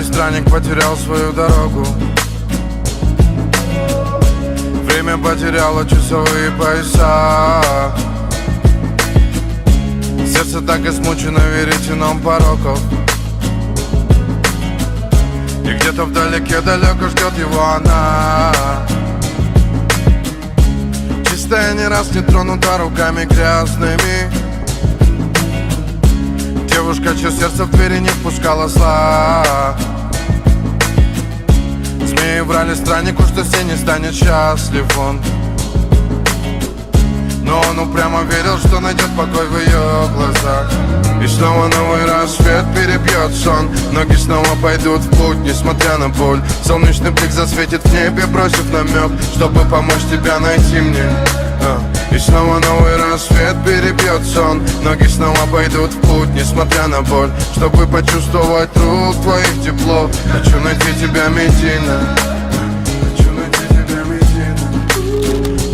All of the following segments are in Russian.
Одинокий странник потерял свою дорогу. Время потеряло часовые пояса. Сердце так измучено веретеном пороков. И где-то вдалеке далеко ждет его она. Чистая, не раз не тронута руками грязными. Девушка, чье сердце в двери не впускала зла. Змеи врали страннику, что все не станет счастлив он. Но он упрямо верил, что найдет покой в ее глазах. И снова новый рассвет перебьет сон. Ноги снова пойдут в путь, несмотря на боль. Солнечный блик засветит в небе, бросив намек, чтобы помочь тебя найти мне. И снова новый рассвет перебьет сон. Ноги снова пойдут в путь, несмотря на боль, чтобы почувствовать рук твоих тепло. Хочу найти тебя, Медина. Хочу найти тебя, Медина.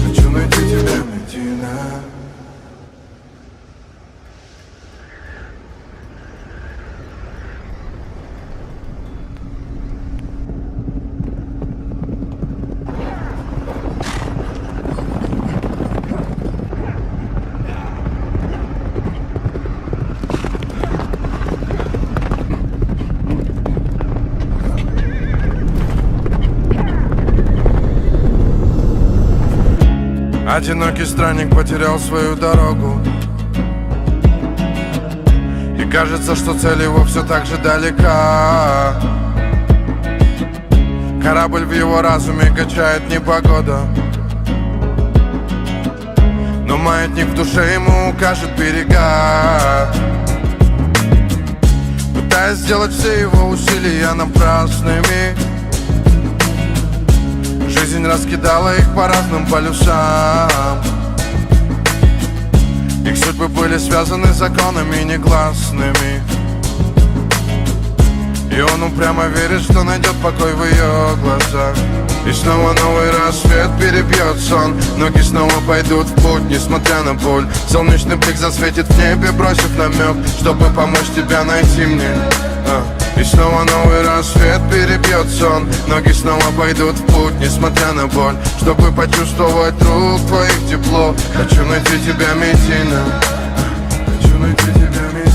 Хочу найти тебя, Медина. Одинокий странник потерял свою дорогу. И кажется, что цель его все так же далека. Корабль в его разуме качает непогода. Но маятник в душе ему укажет берега. Пытаясь сделать все его усилия напрасными, жизнь раскидала их по разным полюсам. Их судьбы были связаны законами негласными. И он упрямо верит, что найдет покой в ее глазах. И снова новый рассвет перебьет сон. Ноги снова пойдут в путь, несмотря на боль. Солнечный блик засветит в небе, бросив намек, чтобы помочь тебя найти мне. И снова новый рассвет перебьет сон. Ноги снова пойдут в путь, несмотря на боль, чтобы почувствовать рук твоих тепло. Хочу найти тебя, Медина. Хочу найти тебя, Медина.